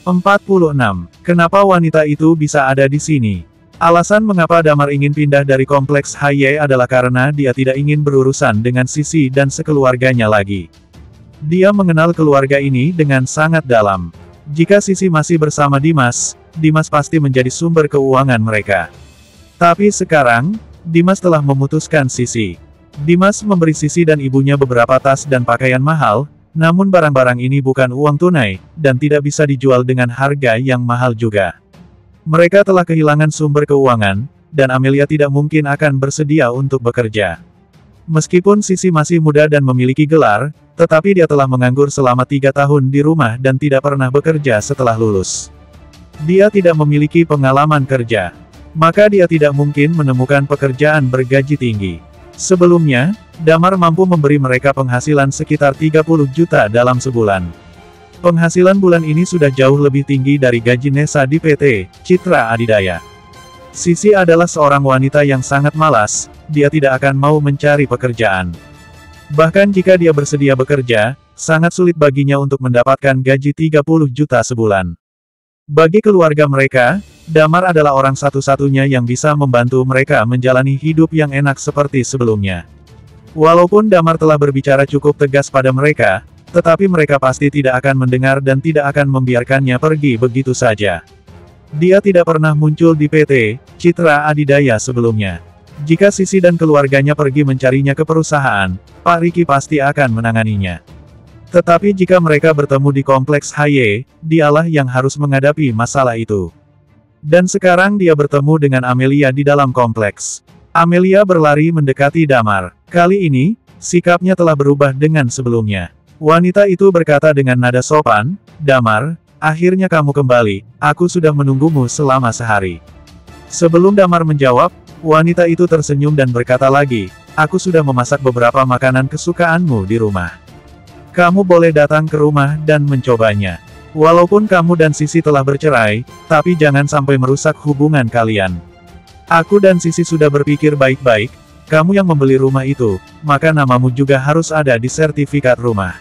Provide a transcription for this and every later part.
46. Kenapa wanita itu bisa ada di sini? Alasan mengapa Damar ingin pindah dari kompleks HY adalah karena dia tidak ingin berurusan dengan Sisi dan sekeluarganya lagi. Dia mengenal keluarga ini dengan sangat dalam. Jika Sisi masih bersama Dimas, Dimas pasti menjadi sumber keuangan mereka. Tapi sekarang, Dimas telah memutuskan Sisi. Dimas memberi Sisi dan ibunya beberapa tas dan pakaian mahal, namun barang-barang ini bukan uang tunai, dan tidak bisa dijual dengan harga yang mahal juga. Mereka telah kehilangan sumber keuangan, dan Amelia tidak mungkin akan bersedia untuk bekerja. Meskipun Sisi masih muda dan memiliki gelar, tetapi dia telah menganggur selama 3 tahun di rumah dan tidak pernah bekerja setelah lulus. Dia tidak memiliki pengalaman kerja. Maka dia tidak mungkin menemukan pekerjaan bergaji tinggi. Sebelumnya, Damar mampu memberi mereka penghasilan sekitar 30 juta dalam sebulan. Penghasilan bulan ini sudah jauh lebih tinggi dari gaji Nesa di PT Citra Adidaya. Sisi adalah seorang wanita yang sangat malas, dia tidak akan mau mencari pekerjaan. Bahkan jika dia bersedia bekerja, sangat sulit baginya untuk mendapatkan gaji 30 juta sebulan. Bagi keluarga mereka, Damar adalah orang satu-satunya yang bisa membantu mereka menjalani hidup yang enak seperti sebelumnya. Walaupun Damar telah berbicara cukup tegas pada mereka, tetapi mereka pasti tidak akan mendengar dan tidak akan membiarkannya pergi begitu saja. Dia tidak pernah muncul di PT Citra Adidaya sebelumnya. Jika Sisi dan keluarganya pergi mencarinya ke perusahaan, Pak Riki pasti akan menanganinya. Tetapi jika mereka bertemu di kompleks HY, dialah yang harus menghadapi masalah itu. Dan sekarang dia bertemu dengan Amelia di dalam kompleks. Amelia berlari mendekati Damar. Kali ini, sikapnya telah berubah dengan sebelumnya. Wanita itu berkata dengan nada sopan, "Damar, akhirnya kamu kembali, aku sudah menunggumu selama sehari." Sebelum Damar menjawab, wanita itu tersenyum dan berkata lagi, "Aku sudah memasak beberapa makanan kesukaanmu di rumah. Kamu boleh datang ke rumah dan mencobanya. Walaupun kamu dan Sisi telah bercerai, tapi jangan sampai merusak hubungan kalian. Aku dan Sisi sudah berpikir baik-baik, kamu yang membeli rumah itu, maka namamu juga harus ada di sertifikat rumah."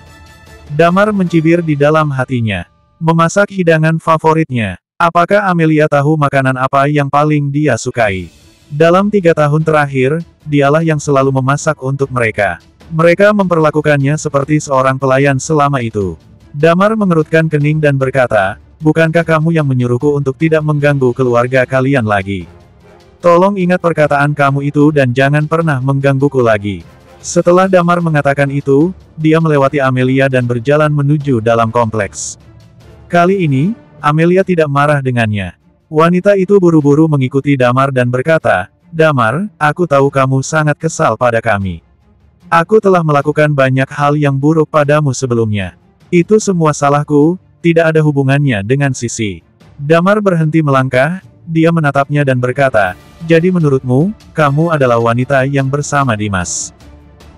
Damar mencibir di dalam hatinya. Memasak hidangan favoritnya. Apakah Amelia tahu makanan apa yang paling dia sukai? Dalam 3 tahun terakhir, dialah yang selalu memasak untuk mereka. Mereka memperlakukannya seperti seorang pelayan selama itu. Damar mengerutkan kening dan berkata, "Bukankah kamu yang menyuruhku untuk tidak mengganggu keluarga kalian lagi? Tolong ingat perkataan kamu itu dan jangan pernah menggangguku lagi." Setelah Damar mengatakan itu, dia melewati Amelia dan berjalan menuju dalam kompleks. Kali ini, Amelia tidak marah dengannya. Wanita itu buru-buru mengikuti Damar dan berkata, "Damar, aku tahu kamu sangat kesal pada kami. Aku telah melakukan banyak hal yang buruk padamu sebelumnya. Itu semua salahku, tidak ada hubungannya dengan Sisi." Damar berhenti melangkah, dia menatapnya dan berkata, "Jadi menurutmu, kamu adalah wanita yang bersama Dimas.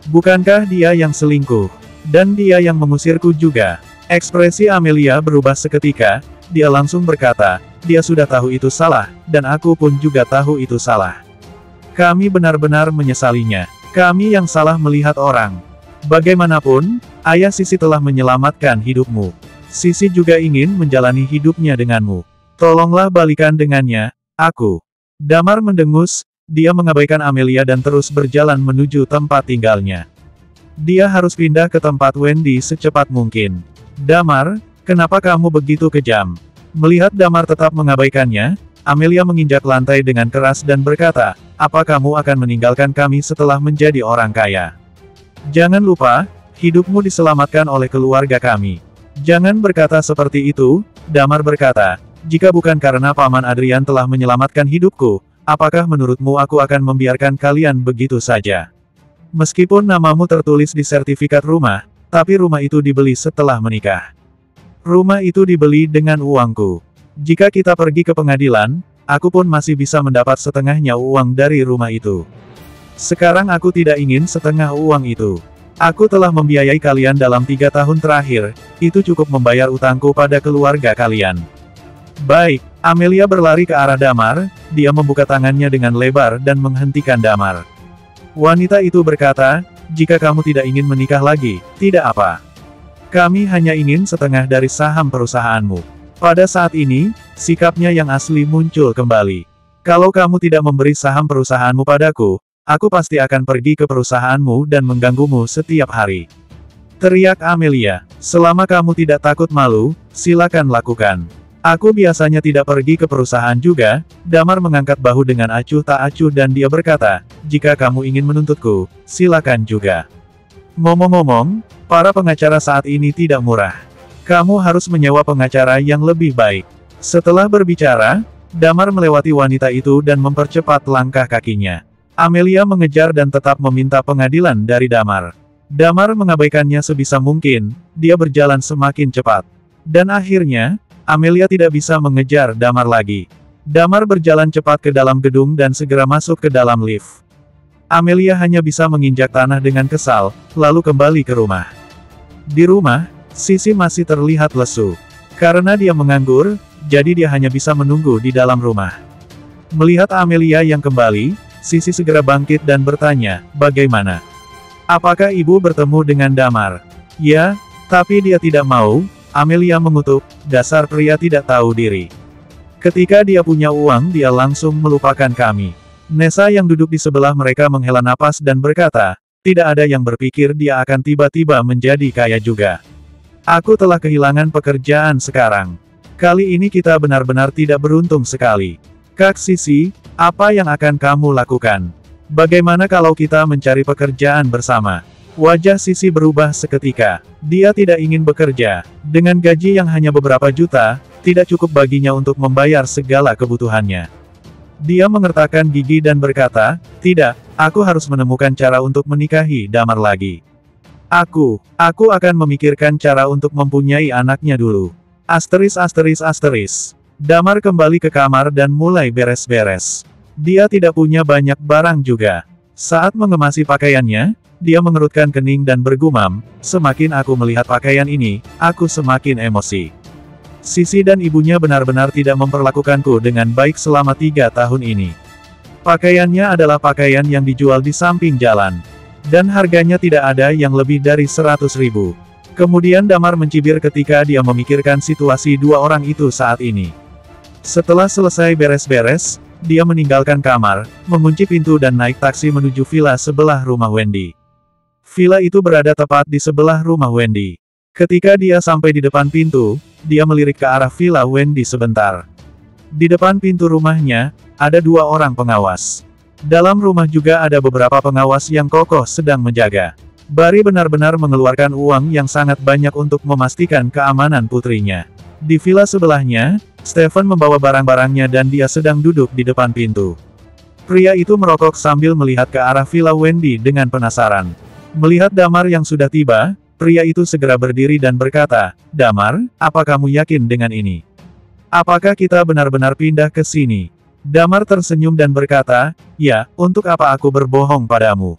Bukankah dia yang selingkuh? Dan dia yang mengusirku juga?" Ekspresi Amelia berubah seketika, dia langsung berkata, "Dia sudah tahu itu salah, dan aku pun juga tahu itu salah. Kami benar-benar menyesalinya. Kami yang salah melihat orang. Bagaimanapun, ayah Sisi telah menyelamatkan hidupmu. Sisi juga ingin menjalani hidupnya denganmu. Tolonglah balikan dengannya, aku." Damar mendengus, dia mengabaikan Amelia dan terus berjalan menuju tempat tinggalnya. Dia harus pindah ke tempat Wendy secepat mungkin. "Damar, kenapa kamu begitu kejam?" Melihat Damar tetap mengabaikannya, Amelia menginjak lantai dengan keras dan berkata, "Apa kamu akan meninggalkan kami setelah menjadi orang kaya? Jangan lupa, hidupmu diselamatkan oleh keluarga kami." "Jangan berkata seperti itu," Damar berkata, "jika bukan karena Paman Adrian telah menyelamatkan hidupku, apakah menurutmu aku akan membiarkan kalian begitu saja? Meskipun namamu tertulis di sertifikat rumah, tapi rumah itu dibeli setelah menikah. Rumah itu dibeli dengan uangku. Jika kita pergi ke pengadilan, aku pun masih bisa mendapat setengahnya uang dari rumah itu. Sekarang aku tidak ingin setengah uang itu. Aku telah membiayai kalian dalam 3 tahun terakhir, itu cukup membayar utangku pada keluarga kalian." "Baik." Amelia berlari ke arah Damar, dia membuka tangannya dengan lebar dan menghentikan Damar. Wanita itu berkata, "Jika kamu tidak ingin menikah lagi, tidak apa. Kami hanya ingin setengah dari saham perusahaanmu." Pada saat ini, sikapnya yang asli muncul kembali. Kalau kamu tidak memberi saham perusahaanmu padaku, aku pasti akan pergi ke perusahaanmu dan mengganggumu setiap hari. Teriak Amelia. Selama kamu tidak takut malu, silakan lakukan. Aku biasanya tidak pergi ke perusahaan juga. Damar mengangkat bahu dengan acuh tak acuh dan dia berkata, jika kamu ingin menuntutku, silakan juga. Ngomong-ngomong, para pengacara saat ini tidak murah. Kamu harus menyewa pengacara yang lebih baik. Setelah berbicara, Damar melewati wanita itu dan mempercepat langkah kakinya. Amelia mengejar dan tetap meminta pengadilan dari Damar. Damar mengabaikannya sebisa mungkin, dia berjalan semakin cepat. Dan akhirnya, Amelia tidak bisa mengejar Damar lagi. Damar berjalan cepat ke dalam gedung dan segera masuk ke dalam lift. Amelia hanya bisa menginjak tanah dengan kesal, lalu kembali ke rumah. Di rumah, Sisi masih terlihat lesu. Karena dia menganggur, jadi dia hanya bisa menunggu di dalam rumah. Melihat Amelia yang kembali, Sisi segera bangkit dan bertanya, bagaimana? Apakah ibu bertemu dengan Damar? Ya, tapi dia tidak mau. Amelia mengutuk, dasar pria tidak tahu diri. Ketika dia punya uang dia langsung melupakan kami. Nessa yang duduk di sebelah mereka menghela napas dan berkata, tidak ada yang berpikir dia akan tiba-tiba menjadi kaya juga. Aku telah kehilangan pekerjaan sekarang. Kali ini kita benar-benar tidak beruntung sekali. Kak Sisi, apa yang akan kamu lakukan? Bagaimana kalau kita mencari pekerjaan bersama? Wajah Sisi berubah seketika. Dia tidak ingin bekerja. Dengan gaji yang hanya beberapa juta, tidak cukup baginya untuk membayar segala kebutuhannya. Dia mengertakkan gigi dan berkata, tidak, aku harus menemukan cara untuk menikahi Damar lagi. Aku akan memikirkan cara untuk mempunyai anaknya dulu. Asteris. Damar kembali ke kamar dan mulai beres-beres. Dia tidak punya banyak barang juga. Saat mengemasi pakaiannya, dia mengerutkan kening dan bergumam, semakin aku melihat pakaian ini, aku semakin emosi. Sisi dan ibunya benar-benar tidak memperlakukanku dengan baik selama 3 tahun ini. Pakaiannya adalah pakaian yang dijual di samping jalan. Dan harganya tidak ada yang lebih dari 100.000. Kemudian Damar mencibir ketika dia memikirkan situasi dua orang itu saat ini. Setelah selesai beres-beres, dia meninggalkan kamar, mengunci pintu dan naik taksi menuju villa sebelah rumah Wendy. Villa itu berada tepat di sebelah rumah Wendy. Ketika dia sampai di depan pintu, dia melirik ke arah villa Wendy sebentar. Di depan pintu rumahnya, ada 2 orang pengawas. Dalam rumah juga ada beberapa pengawas yang kokoh sedang menjaga. Barry benar-benar mengeluarkan uang yang sangat banyak untuk memastikan keamanan putrinya. Di villa sebelahnya, Stephen membawa barang-barangnya dan dia sedang duduk di depan pintu. Pria itu merokok sambil melihat ke arah villa Wendy dengan penasaran. Melihat Damar yang sudah tiba, pria itu segera berdiri dan berkata, Damar, apa kamu yakin dengan ini? Apakah kita benar-benar pindah ke sini? Damar tersenyum dan berkata, ya, untuk apa aku berbohong padamu?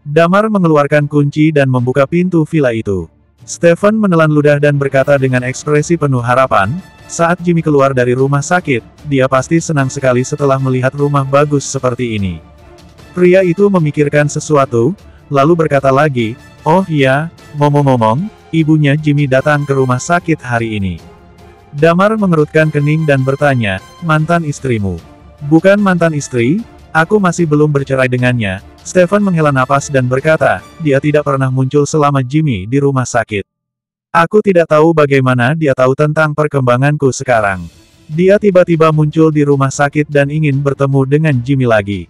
Damar mengeluarkan kunci dan membuka pintu villa itu. Stephen menelan ludah dan berkata dengan ekspresi penuh harapan, saat Jimmy keluar dari rumah sakit, dia pasti senang sekali setelah melihat rumah bagus seperti ini. Pria itu memikirkan sesuatu, lalu berkata lagi, oh iya, ngomong-ngomong, ibunya Jimmy datang ke rumah sakit hari ini. Damar mengerutkan kening dan bertanya, mantan istrimu? Bukan mantan istri, aku masih belum bercerai dengannya. Stephen menghela napas dan berkata, dia tidak pernah muncul selama Jimmy di rumah sakit. Aku tidak tahu bagaimana dia tahu tentang perkembanganku sekarang. Dia tiba-tiba muncul di rumah sakit dan ingin bertemu dengan Jimmy lagi.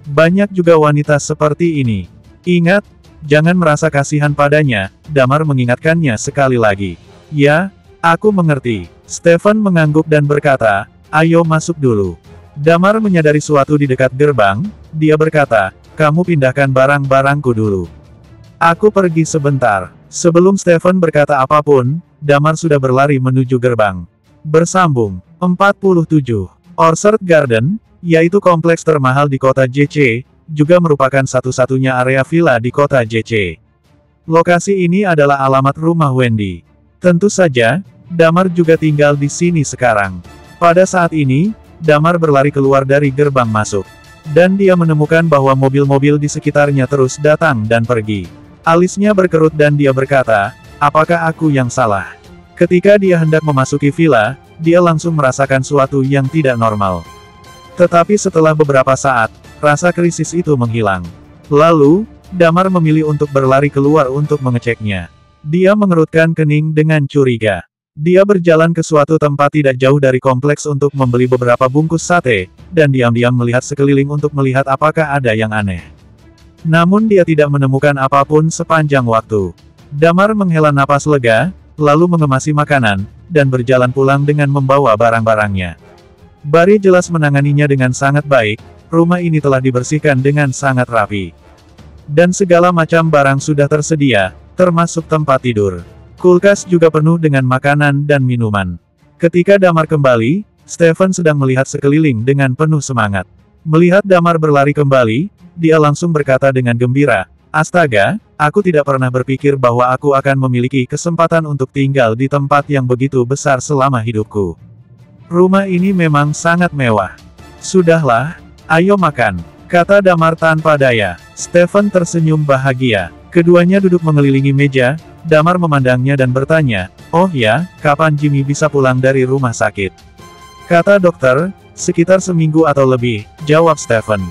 Banyak juga wanita seperti ini. Ingat, jangan merasa kasihan padanya, Damar mengingatkannya sekali lagi. Ya, aku mengerti. Stephen mengangguk dan berkata, ayo masuk dulu. Damar menyadari sesuatu di dekat gerbang, dia berkata, kamu pindahkan barang-barangku dulu. Aku pergi sebentar. Sebelum Stephen berkata apapun, Damar sudah berlari menuju gerbang. Bersambung. 47. Orchard Garden, yaitu kompleks termahal di kota JC, juga merupakan satu-satunya area villa di kota JC. Lokasi ini adalah alamat rumah Wendy. Tentu saja, Damar juga tinggal di sini sekarang. Pada saat ini, Damar berlari keluar dari gerbang masuk. Dan dia menemukan bahwa mobil-mobil di sekitarnya terus datang dan pergi. Alisnya berkerut dan dia berkata, apakah aku yang salah? Ketika dia hendak memasuki villa, dia langsung merasakan suatu yang tidak normal. Tetapi setelah beberapa saat, rasa krisis itu menghilang. Lalu, Damar memilih untuk berlari keluar untuk mengeceknya. Dia mengerutkan kening dengan curiga. Dia berjalan ke suatu tempat tidak jauh dari kompleks untuk membeli beberapa bungkus sate, dan diam-diam melihat sekeliling untuk melihat apakah ada yang aneh. Namun dia tidak menemukan apapun sepanjang waktu. Damar menghela napas lega, lalu mengemasi makanan, dan berjalan pulang dengan membawa barang-barangnya. Barry jelas menanganinya dengan sangat baik, rumah ini telah dibersihkan dengan sangat rapi. Dan segala macam barang sudah tersedia, termasuk tempat tidur. Kulkas juga penuh dengan makanan dan minuman. Ketika Damar kembali, Stephen sedang melihat sekeliling dengan penuh semangat. Melihat Damar berlari kembali, dia langsung berkata dengan gembira, "Astaga, aku tidak pernah berpikir bahwa aku akan memiliki kesempatan untuk tinggal di tempat yang begitu besar selama hidupku. Rumah ini memang sangat mewah." "Sudahlah, ayo makan," kata Damar tanpa daya. Stephen tersenyum bahagia. Keduanya duduk mengelilingi meja, Damar memandangnya dan bertanya, "Oh ya, kapan Jimmy bisa pulang dari rumah sakit?" Kata dokter, "Sekitar seminggu atau lebih," jawab Stephen.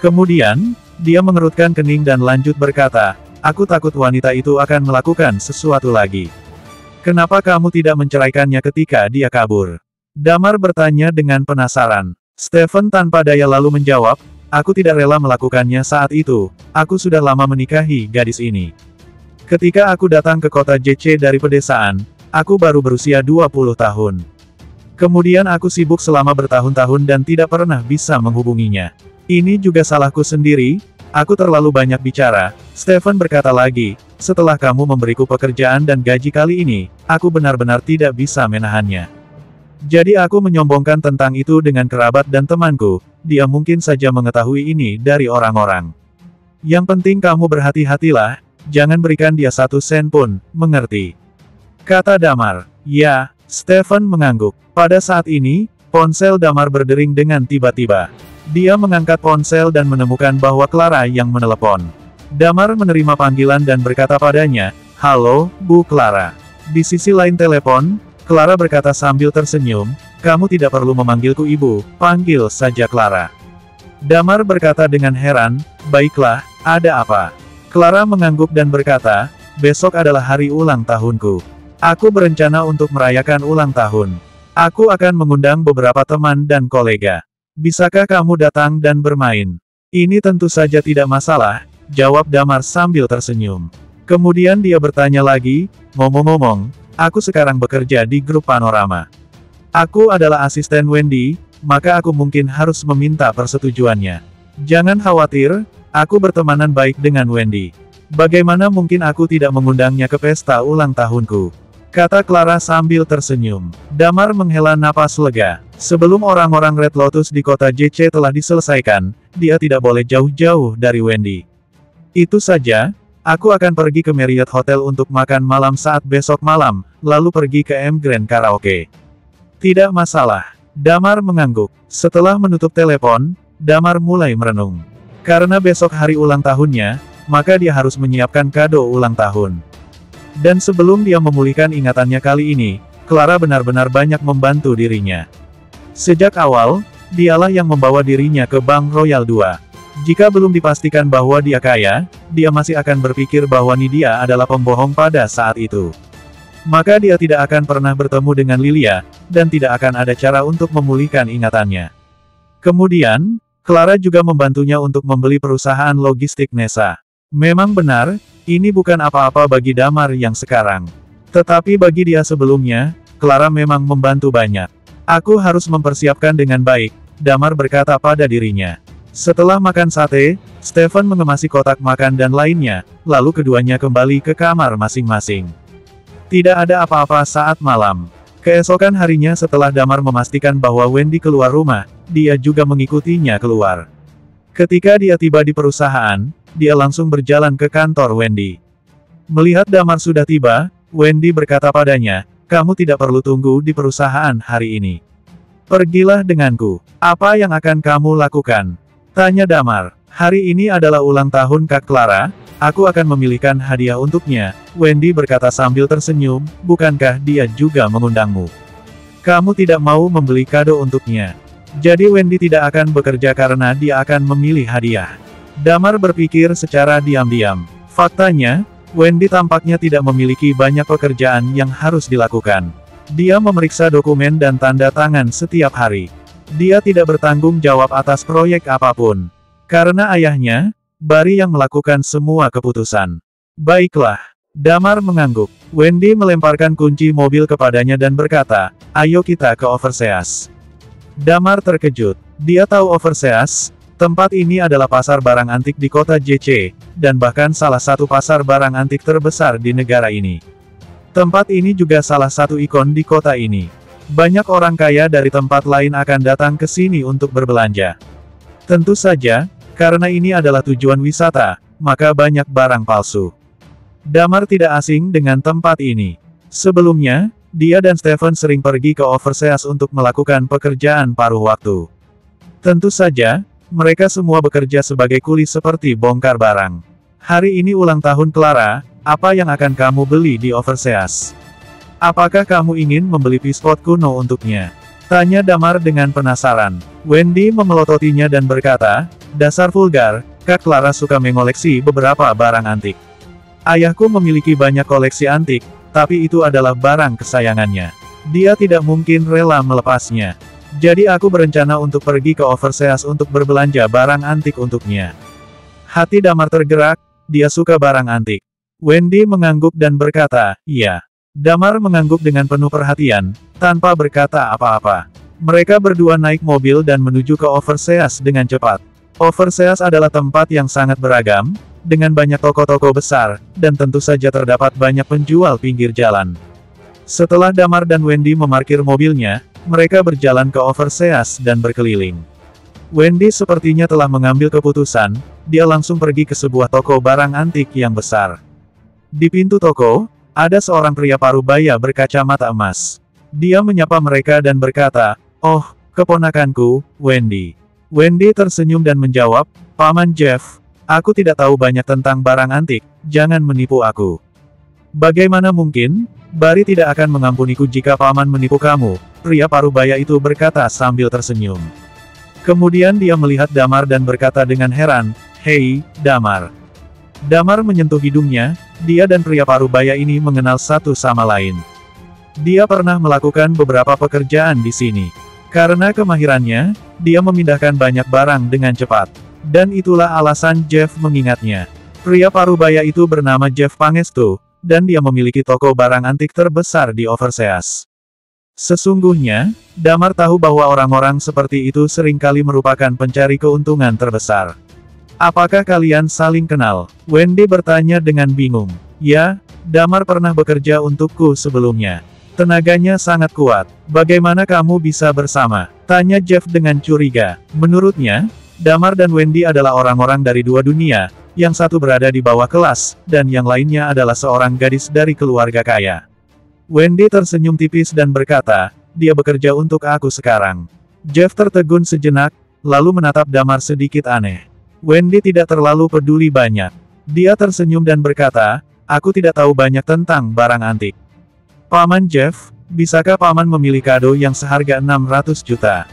Kemudian, dia mengerutkan kening dan lanjut berkata, "Aku takut wanita itu akan melakukan sesuatu lagi. Kenapa kamu tidak menceraikannya ketika dia kabur?" Damar bertanya dengan penasaran. Stephen tanpa daya lalu menjawab, "Aku tidak rela melakukannya saat itu, aku sudah lama menikahi gadis ini. Ketika aku datang ke kota JC dari pedesaan, aku baru berusia 20 tahun. Kemudian aku sibuk selama bertahun-tahun dan tidak pernah bisa menghubunginya. Ini juga salahku sendiri, aku terlalu banyak bicara." Stephen berkata lagi, "Setelah kamu memberiku pekerjaan dan gaji kali ini, aku benar-benar tidak bisa menahannya. Jadi aku menyombongkan tentang itu dengan kerabat dan temanku, dia mungkin saja mengetahui ini dari orang-orang. Yang penting kamu berhati-hatilah, jangan berikan dia 1 sen pun, mengerti?" Kata Damar. "Ya." Stephen mengangguk. Pada saat ini, ponsel Damar berdering dengan tiba-tiba. Dia mengangkat ponsel dan menemukan bahwa Clara yang menelepon. Damar menerima panggilan dan berkata padanya, "Halo, Bu Clara." Di sisi lain telepon, Clara berkata sambil tersenyum, "Kamu tidak perlu memanggilku ibu, panggil saja Clara." Damar berkata dengan heran, "Baiklah, ada apa?" Clara mengangguk dan berkata, "Besok adalah hari ulang tahunku. Aku berencana untuk merayakan ulang tahun. Aku akan mengundang beberapa teman dan kolega. Bisakah kamu datang dan bermain?" "Ini tentu saja tidak masalah," jawab Damar sambil tersenyum. Kemudian dia bertanya lagi, "Ngomong-ngomong, aku sekarang bekerja di grup Panorama. Aku adalah asisten Wendy, maka aku mungkin harus meminta persetujuannya. Jangan khawatir, aku bertemanan baik dengan Wendy. Bagaimana mungkin aku tidak mengundangnya ke pesta ulang tahunku?" Kata Clara sambil tersenyum. Damar menghela napas lega. Sebelum orang-orang Red Lotus di kota JC telah diselesaikan, dia tidak boleh jauh-jauh dari Wendy. "Itu saja, aku akan pergi ke Marriott Hotel untuk makan malam saat besok malam, lalu pergi ke M Grand Karaoke." "Tidak masalah." Damar mengangguk. Setelah menutup telepon, Damar mulai merenung. Karena besok hari ulang tahunnya, maka dia harus menyiapkan kado ulang tahun. Dan sebelum dia memulihkan ingatannya kali ini, Clara benar-benar banyak membantu dirinya. Sejak awal, dialah yang membawa dirinya ke Bank Royal 2. Jika belum dipastikan bahwa dia kaya, dia masih akan berpikir bahwa Nidia adalah pembohong pada saat itu. Maka dia tidak akan pernah bertemu dengan Lilia, dan tidak akan ada cara untuk memulihkan ingatannya. Kemudian, Clara juga membantunya untuk membeli perusahaan logistik Nessa. Memang benar, ini bukan apa-apa bagi Damar yang sekarang. Tetapi bagi dia sebelumnya, Clara memang membantu banyak. "Aku harus mempersiapkan dengan baik," Damar berkata pada dirinya. Setelah makan sate, Stephen mengemasi kotak makan dan lainnya, lalu keduanya kembali ke kamar masing-masing. Tidak ada apa-apa saat malam. Keesokan harinya setelah Damar memastikan bahwa Wendy keluar rumah, dia juga mengikutinya keluar. Ketika dia tiba di perusahaan, dia langsung berjalan ke kantor Wendy. Melihat Damar sudah tiba, Wendy berkata padanya, "Kamu tidak perlu tunggu di perusahaan hari ini. Pergilah denganku. Apa yang akan kamu lakukan?" Tanya Damar. "Hari ini adalah ulang tahun Kak Clara, Aku akan memilihkan hadiah untuknya, Wendy berkata sambil tersenyum, bukankah dia juga mengundangmu? Kamu tidak mau membeli kado untuknya. Jadi Wendy tidak akan bekerja karena dia akan memilih hadiah. Damar berpikir secara diam-diam. Faktanya, Wendy tampaknya tidak memiliki banyak pekerjaan yang harus dilakukan. Dia memeriksa dokumen dan tanda tangan setiap hari. Dia tidak bertanggung jawab atas proyek apapun. Karena ayahnya, Barry yang melakukan semua keputusan. Baiklah. Damar mengangguk. Wendy melemparkan kunci mobil kepadanya dan berkata, ayo kita ke Overseas. Damar terkejut. Dia tahu Overseas, tempat ini adalah pasar barang antik di kota JC, dan bahkan salah satu pasar barang antik terbesar di negara ini. Tempat ini juga salah satu ikon di kota ini. Banyak orang kaya dari tempat lain akan datang ke sini untuk berbelanja. Tentu saja, karena ini adalah tujuan wisata, maka banyak barang palsu. Damar tidak asing dengan tempat ini. Sebelumnya, dia dan Stephen sering pergi ke Overseas untuk melakukan pekerjaan paruh waktu. Tentu saja, mereka semua bekerja sebagai kuli seperti bongkar barang. Hari ini ulang tahun Clara, apa yang akan kamu beli di Overseas? Apakah kamu ingin membeli pispot kuno untuknya? Tanya Damar dengan penasaran. Wendy memelototinya dan berkata, dasar vulgar, Kak Clara suka mengoleksi beberapa barang antik. Ayahku memiliki banyak koleksi antik, tapi itu adalah barang kesayangannya. Dia tidak mungkin rela melepasnya. Jadi aku berencana untuk pergi ke Overseas untuk berbelanja barang antik untuknya. Hati Damar tergerak, dia suka barang antik. Wendy mengangguk dan berkata, iya. Damar mengangguk dengan penuh perhatian, tanpa berkata apa-apa. Mereka berdua naik mobil dan menuju ke Overseas dengan cepat. Overseas adalah tempat yang sangat beragam, dengan banyak toko-toko besar, dan tentu saja terdapat banyak penjual pinggir jalan. Setelah Damar dan Wendy memarkir mobilnya, mereka berjalan ke Overseas dan berkeliling. Wendy sepertinya telah mengambil keputusan, dia langsung pergi ke sebuah toko barang antik yang besar. Di pintu toko, ada seorang pria parubaya berkacamata emas. Dia menyapa mereka dan berkata, oh, keponakanku, Wendy. Wendy tersenyum dan menjawab, Paman Jeff, aku tidak tahu banyak tentang barang antik, jangan menipu aku. Bagaimana mungkin? Barry tidak akan mengampuniku jika Paman menipu kamu, pria parubaya itu berkata sambil tersenyum. Kemudian dia melihat Damar dan berkata dengan heran, hei, Damar. Damar menyentuh hidungnya, dia dan pria parubaya ini mengenal satu sama lain. Dia pernah melakukan beberapa pekerjaan di sini. Karena kemahirannya, dia memindahkan banyak barang dengan cepat. Dan itulah alasan Jeff mengingatnya. Pria parubaya itu bernama Jeff Pangestu, dan dia memiliki toko barang antik terbesar di Overseas. Sesungguhnya, Damar tahu bahwa orang-orang seperti itu seringkali merupakan pencari keuntungan terbesar. Apakah kalian saling kenal? Wendy bertanya dengan bingung. Ya, Damar pernah bekerja untukku sebelumnya. Tenaganya sangat kuat. Bagaimana kamu bisa bersama? Tanya Jeff dengan curiga. Menurutnya, Damar dan Wendy adalah orang-orang dari dua dunia, yang satu berada di bawah kelas, dan yang lainnya adalah seorang gadis dari keluarga kaya. Wendy tersenyum tipis dan berkata, dia bekerja untuk aku sekarang. Jeff tertegun sejenak, lalu menatap Damar sedikit aneh. Wendy tidak terlalu peduli banyak. Dia tersenyum dan berkata, aku tidak tahu banyak tentang barang antik. Paman Jeff, bisakah Paman memilih kado yang seharga 600 juta?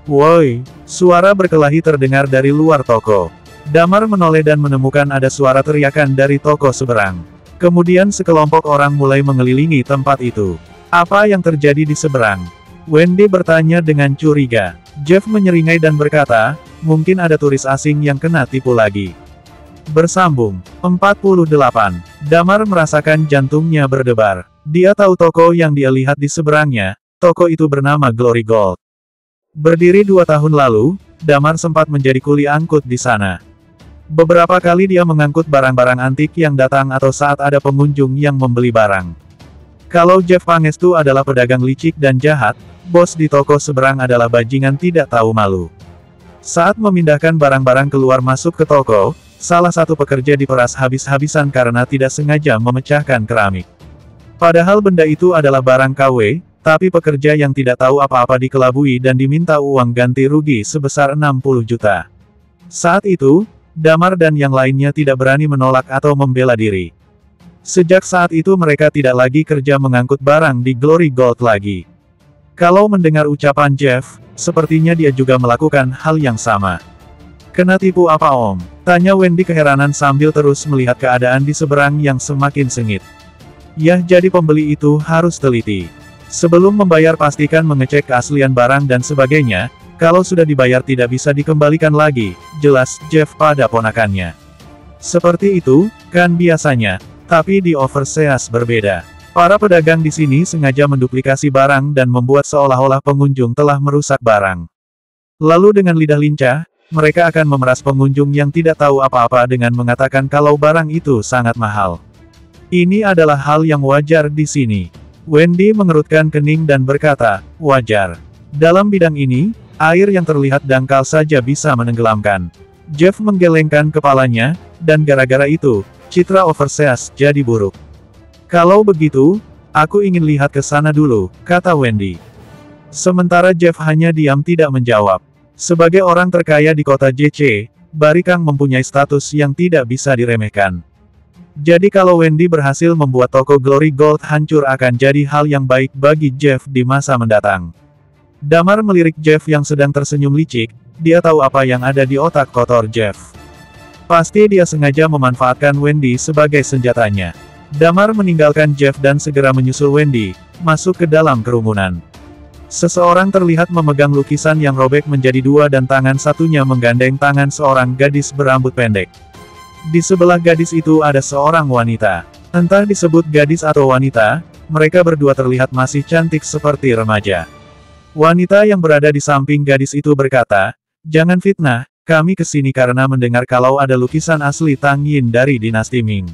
Woi, suara berkelahi terdengar dari luar toko. Damar menoleh dan menemukan ada suara teriakan dari toko seberang. Kemudian sekelompok orang mulai mengelilingi tempat itu. Apa yang terjadi di seberang? Wendy bertanya dengan curiga. Jeff menyeringai dan berkata, mungkin ada turis asing yang kena tipu lagi. Bersambung. 48. Damar merasakan jantungnya berdebar. Dia tahu toko yang dia lihat di seberangnya, toko itu bernama Glory Gold. Berdiri 2 tahun lalu, Damar sempat menjadi kuli angkut di sana. Beberapa kali dia mengangkut barang-barang antik yang datang atau saat ada pengunjung yang membeli barang. Kalau Jeff Pangestu adalah pedagang licik dan jahat, bos di toko seberang adalah bajingan tidak tahu malu. Saat memindahkan barang-barang keluar masuk ke toko, salah satu pekerja diperas habis-habisan karena tidak sengaja memecahkan keramik. Padahal benda itu adalah barang KW, tapi pekerja yang tidak tahu apa-apa dikelabui dan diminta uang ganti rugi sebesar 60 juta. Saat itu, Damar dan yang lainnya tidak berani menolak atau membela diri. Sejak saat itu mereka tidak lagi kerja mengangkut barang di Glory Gold lagi. Kalau mendengar ucapan Jeff, sepertinya dia juga melakukan hal yang sama. Kena tipu apa Om? Tanya Wendy keheranan sambil terus melihat keadaan di seberang yang semakin sengit. Yah, jadi pembeli itu harus teliti. Sebelum membayar pastikan mengecek keaslian barang dan sebagainya. Kalau sudah dibayar tidak bisa dikembalikan lagi, jelas Jeff pada ponakannya. Seperti itu, kan biasanya. Tapi di Overseas berbeda. Para pedagang di sini sengaja menduplikasi barang dan membuat seolah-olah pengunjung telah merusak barang. Lalu dengan lidah lincah, mereka akan memeras pengunjung yang tidak tahu apa-apa dengan mengatakan kalau barang itu sangat mahal. Ini adalah hal yang wajar di sini. Wendy mengerutkan kening dan berkata, wajar. Dalam bidang ini, air yang terlihat dangkal saja bisa menenggelamkan. Jeff menggelengkan kepalanya, dan gara-gara itu, citra Overseas jadi buruk. Kalau begitu, aku ingin lihat ke sana dulu, kata Wendy. Sementara Jeff hanya diam tidak menjawab. Sebagai orang terkaya di kota JC, Barry Kang mempunyai status yang tidak bisa diremehkan. Jadi kalau Wendy berhasil membuat toko Glory Gold hancur akan jadi hal yang baik bagi Jeff di masa mendatang. Damar melirik Jeff yang sedang tersenyum licik, dia tahu apa yang ada di otak kotor Jeff. Pasti dia sengaja memanfaatkan Wendy sebagai senjatanya. Damar meninggalkan Jeff dan segera menyusul Wendy, masuk ke dalam kerumunan. Seseorang terlihat memegang lukisan yang robek menjadi dua dan tangan satunya menggandeng tangan seorang gadis berambut pendek. Di sebelah gadis itu ada seorang wanita. Entah disebut gadis atau wanita, mereka berdua terlihat masih cantik seperti remaja. Wanita yang berada di samping gadis itu berkata, jangan fitnah, kami kesini karena mendengar kalau ada lukisan asli Tang Yin dari dinasti Ming.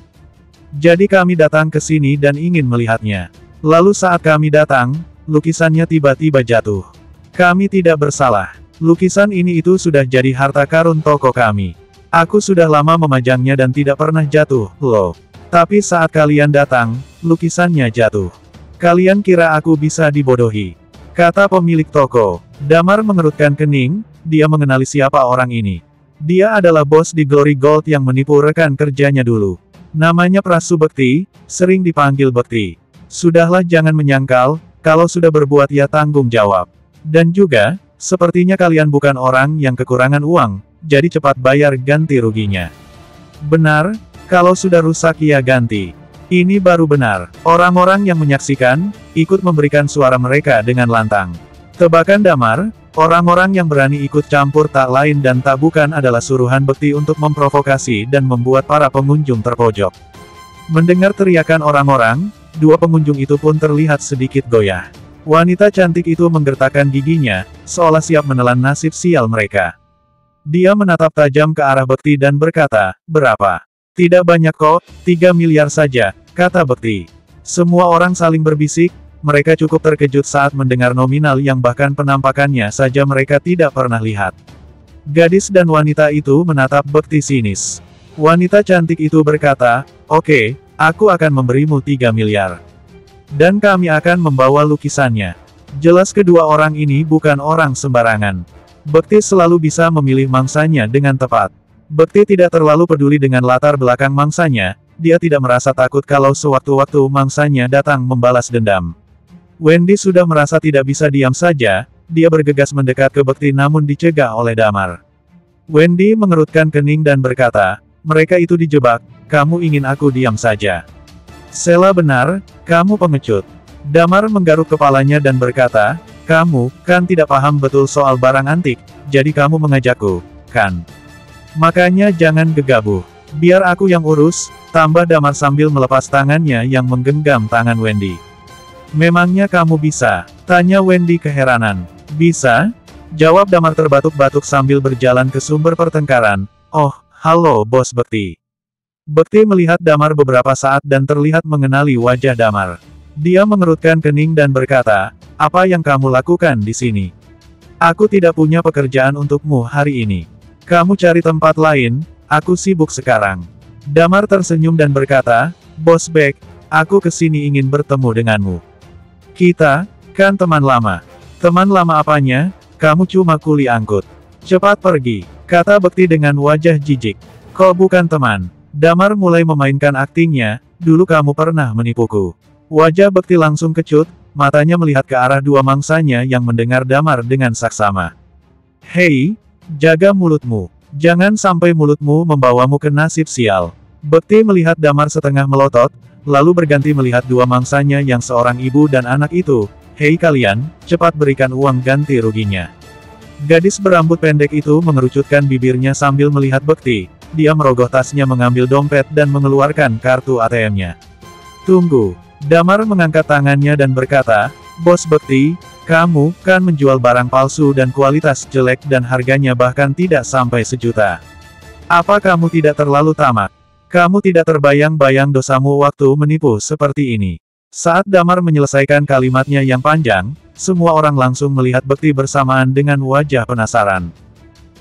Jadi kami datang ke sini dan ingin melihatnya. Lalu saat kami datang, lukisannya tiba-tiba jatuh. Kami tidak bersalah. Lukisan ini itu sudah jadi harta karun toko kami. Aku sudah lama memajangnya dan tidak pernah jatuh, loh. Tapi saat kalian datang, lukisannya jatuh. Kalian kira aku bisa dibodohi? Kata pemilik toko. Damar mengerutkan kening, dia mengenali siapa orang ini. Dia adalah bos di Glory Gold yang menipu rekan kerjanya dulu. Namanya Prasu Bekti, sering dipanggil Bekti. Sudahlah jangan menyangkal, kalau sudah berbuat ya tanggung jawab. Dan juga, sepertinya kalian bukan orang yang kekurangan uang, jadi cepat bayar ganti ruginya. Benar, kalau sudah rusak ya ganti. Ini baru benar. Orang-orang yang menyaksikan, ikut memberikan suara mereka dengan lantang. Tebakan Damar, orang-orang yang berani ikut campur tak lain dan tak bukan adalah suruhan Bekti untuk memprovokasi dan membuat para pengunjung terpojok. Mendengar teriakan orang-orang, dua pengunjung itu pun terlihat sedikit goyah. Wanita cantik itu menggertakkan giginya, seolah siap menelan nasib sial mereka. Dia menatap tajam ke arah Bekti dan berkata, berapa? Tidak banyak kok, 3 miliar saja, kata Bekti. Semua orang saling berbisik, mereka cukup terkejut saat mendengar nominal yang bahkan penampakannya saja mereka tidak pernah lihat. Gadis dan wanita itu menatap Bekti sinis. Wanita cantik itu berkata, oke, aku akan memberimu 3 miliar. Dan kami akan membawa lukisannya. Jelas kedua orang ini bukan orang sembarangan. Bekti selalu bisa memilih mangsanya dengan tepat. Bekti tidak terlalu peduli dengan latar belakang mangsanya, dia tidak merasa takut kalau sewaktu-waktu mangsanya datang membalas dendam. Wendy sudah merasa tidak bisa diam saja, dia bergegas mendekat ke Bekti namun dicegah oleh Damar. Wendy mengerutkan kening dan berkata, mereka itu dijebak, kamu ingin aku diam saja. Sela benar, kamu pengecut. Damar menggaruk kepalanya dan berkata, kamu, kan tidak paham betul soal barang antik, jadi kamu mengajakku, kan? Makanya jangan gegabah. Biar aku yang urus, tambah Damar sambil melepas tangannya yang menggenggam tangan Wendy. Memangnya kamu bisa? Tanya Wendy keheranan. Bisa? Jawab Damar terbatuk-batuk sambil berjalan ke sumber pertengkaran. Oh, halo bos Bekti. Bekti melihat Damar beberapa saat dan terlihat mengenali wajah Damar. Dia mengerutkan kening dan berkata, apa yang kamu lakukan di sini? Aku tidak punya pekerjaan untukmu hari ini. Kamu cari tempat lain, aku sibuk sekarang. Damar tersenyum dan berkata, Bos Beck, aku kesini ingin bertemu denganmu. Kita, kan teman lama. Teman lama apanya, kamu cuma kuli angkut. Cepat pergi, kata Bekti dengan wajah jijik. Kau bukan teman. Damar mulai memainkan aktingnya, dulu kamu pernah menipuku. Wajah Bekti langsung kecut, matanya melihat ke arah dua mangsanya yang mendengar Damar dengan saksama. Hei, jaga mulutmu. Jangan sampai mulutmu membawamu ke nasib sial. Bekti melihat Damar setengah melotot, lalu berganti melihat dua mangsanya yang seorang ibu dan anak itu. Hei kalian, cepat berikan uang ganti ruginya. Gadis berambut pendek itu mengerucutkan bibirnya sambil melihat Bekti. Dia merogoh tasnya mengambil dompet dan mengeluarkan kartu ATM-nya. Tunggu. Damar mengangkat tangannya dan berkata, Bos Bekti, kamu kan menjual barang palsu dan kualitas jelek dan harganya bahkan tidak sampai 1 juta. Apa kamu tidak terlalu tamak? Kamu tidak terbayang-bayang dosamu waktu menipu seperti ini. Saat Damar menyelesaikan kalimatnya yang panjang, semua orang langsung melihat Bekti bersamaan dengan wajah penasaran.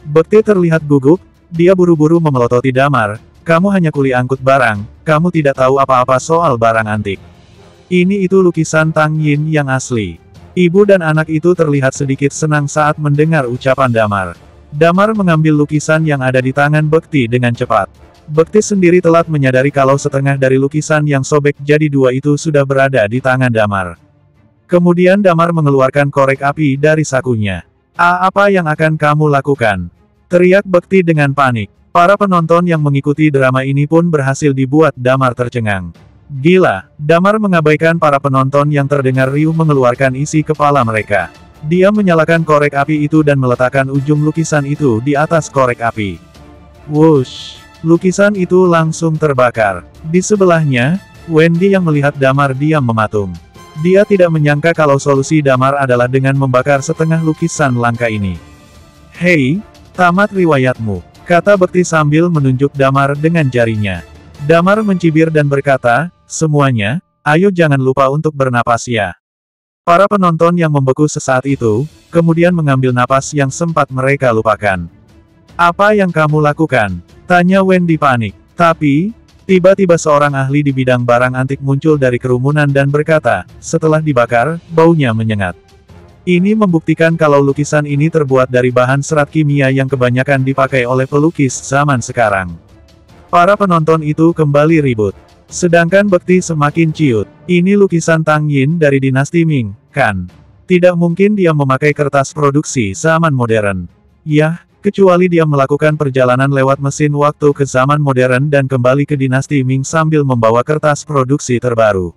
Bekti terlihat gugup, dia buru-buru memelototi Damar, kamu hanya kuli angkut barang, kamu tidak tahu apa-apa soal barang antik. Ini itu lukisan Tang Yin yang asli. Ibu dan anak itu terlihat sedikit senang saat mendengar ucapan Damar. Damar mengambil lukisan yang ada di tangan Bekti dengan cepat. Bekti sendiri telat menyadari kalau setengah dari lukisan yang sobek jadi dua itu sudah berada di tangan Damar. Kemudian Damar mengeluarkan korek api dari sakunya. Apa yang akan kamu lakukan? Teriak Bekti dengan panik. Para penonton yang mengikuti drama ini pun berhasil dibuat Damar tercengang. Gila, Damar mengabaikan para penonton yang terdengar riuh mengeluarkan isi kepala mereka. Dia menyalakan korek api itu dan meletakkan ujung lukisan itu di atas korek api. Wush! Lukisan itu langsung terbakar. Di sebelahnya, Wendy yang melihat Damar diam mematung. Dia tidak menyangka kalau solusi Damar adalah dengan membakar setengah lukisan langka ini. Hei, tamat riwayatmu, kata Bekti sambil menunjuk Damar dengan jarinya. Damar mencibir dan berkata, semuanya, ayo jangan lupa untuk bernapas ya. Para penonton yang membeku sesaat itu, kemudian mengambil napas yang sempat mereka lupakan. Apa yang kamu lakukan? Tanya Wendy panik. Tapi, tiba-tiba seorang ahli di bidang barang antik muncul dari kerumunan dan berkata, setelah dibakar, baunya menyengat. Ini membuktikan kalau lukisan ini terbuat dari bahan serat kimia yang kebanyakan dipakai oleh pelukis zaman sekarang. Para penonton itu kembali ribut. Sedangkan Bekti semakin ciut. Ini lukisan Tang Yin dari dinasti Ming, kan? Tidak mungkin dia memakai kertas produksi zaman modern. Yah, kecuali dia melakukan perjalanan lewat mesin waktu ke zaman modern dan kembali ke dinasti Ming sambil membawa kertas produksi terbaru.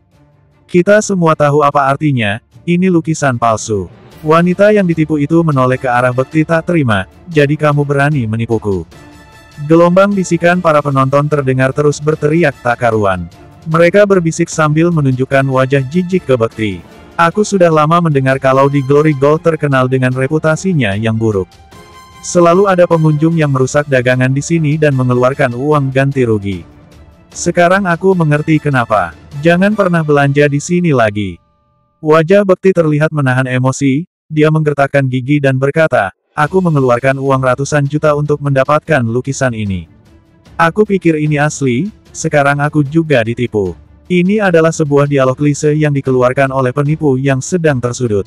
Kita semua tahu apa artinya, ini lukisan palsu. Wanita yang ditipu itu menoleh ke arah Bekti tak terima, jadi kamu berani menipuku. Gelombang bisikan para penonton terdengar terus berteriak tak karuan. Mereka berbisik sambil menunjukkan wajah jijik ke Bekti. Aku sudah lama mendengar kalau di Glory Gold terkenal dengan reputasinya yang buruk. Selalu ada pengunjung yang merusak dagangan di sini dan mengeluarkan uang ganti rugi. Sekarang aku mengerti kenapa. Jangan pernah belanja di sini lagi. Wajah Bekti terlihat menahan emosi, dia menggertakkan gigi dan berkata, aku mengeluarkan uang ratusan juta untuk mendapatkan lukisan ini. Aku pikir ini asli, sekarang aku juga ditipu. Ini adalah sebuah dialog klise yang dikeluarkan oleh penipu yang sedang tersudut.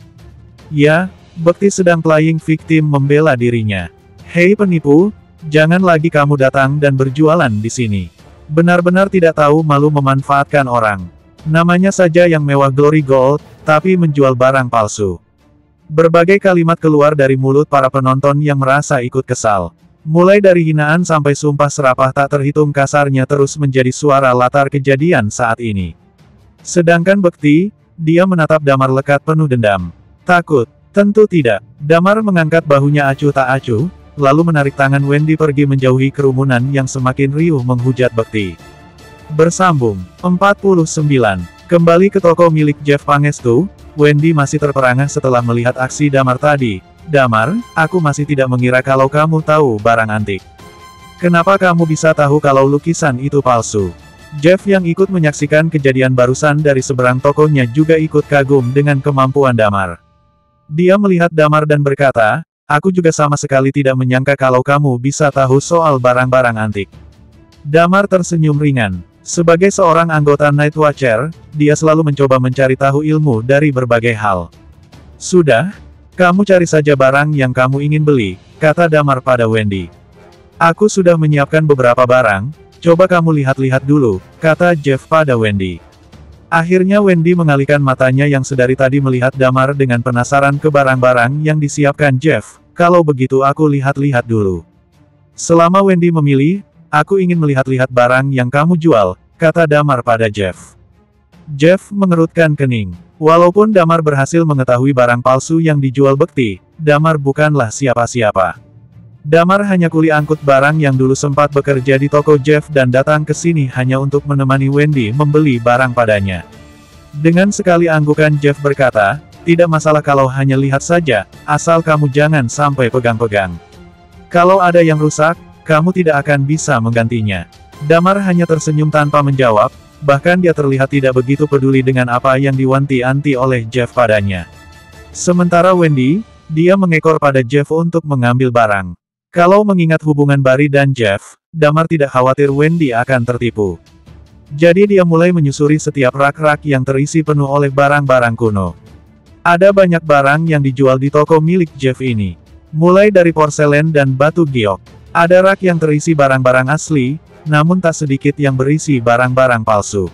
Ya, Bekti sedang playing victim membela dirinya. Hei penipu, jangan lagi kamu datang dan berjualan di sini. Benar-benar tidak tahu malu memanfaatkan orang. Namanya saja yang mewah Glory Gold, tapi menjual barang palsu. Berbagai kalimat keluar dari mulut para penonton yang merasa ikut kesal. Mulai dari hinaan sampai sumpah serapah tak terhitung kasarnya terus menjadi suara latar kejadian saat ini. Sedangkan Bekti, dia menatap Damar lekat penuh dendam. Takut? Tentu tidak. Damar mengangkat bahunya acuh tak acuh, lalu menarik tangan Wendy pergi menjauhi kerumunan yang semakin riuh menghujat Bekti. Bersambung. 49. Kembali ke toko milik Jeff Pangestu, Wendy masih terperangah setelah melihat aksi Damar tadi. Damar, aku masih tidak mengira kalau kamu tahu barang antik. Kenapa kamu bisa tahu kalau lukisan itu palsu? Jeff yang ikut menyaksikan kejadian barusan dari seberang tokonya juga ikut kagum dengan kemampuan Damar. Dia melihat Damar dan berkata, aku juga sama sekali tidak menyangka kalau kamu bisa tahu soal barang-barang antik. Damar tersenyum ringan. Sebagai seorang anggota Night Watcher, dia selalu mencoba mencari tahu ilmu dari berbagai hal. Sudah, kamu cari saja barang yang kamu ingin beli, kata Damar pada Wendy. Aku sudah menyiapkan beberapa barang, coba kamu lihat-lihat dulu, kata Jeff pada Wendy. Akhirnya Wendy mengalihkan matanya yang sedari tadi melihat Damar dengan penasaran ke barang-barang yang disiapkan Jeff. Kalau begitu aku lihat-lihat dulu. Selama Wendy memilih, aku ingin melihat-lihat barang yang kamu jual, kata Damar pada Jeff. Jeff mengerutkan kening. Walaupun Damar berhasil mengetahui barang palsu yang dijual Bekti, Damar bukanlah siapa-siapa. Damar hanya kuli angkut barang yang dulu sempat bekerja di toko Jeff dan datang ke sini hanya untuk menemani Wendy membeli barang padanya. Dengan sekali anggukan Jeff berkata, tidak masalah kalau hanya lihat saja, asal kamu jangan sampai pegang-pegang. Kalau ada yang rusak, kamu tidak akan bisa menggantinya. Damar hanya tersenyum tanpa menjawab, bahkan dia terlihat tidak begitu peduli dengan apa yang diwanti-wanti oleh Jeff padanya. Sementara Wendy, dia mengekor pada Jeff untuk mengambil barang. Kalau mengingat hubungan Barry dan Jeff, Damar tidak khawatir Wendy akan tertipu. Jadi dia mulai menyusuri setiap rak-rak yang terisi penuh oleh barang-barang kuno. Ada banyak barang yang dijual di toko milik Jeff ini. Mulai dari porselen dan batu giok. Ada rak yang terisi barang-barang asli, namun tak sedikit yang berisi barang-barang palsu.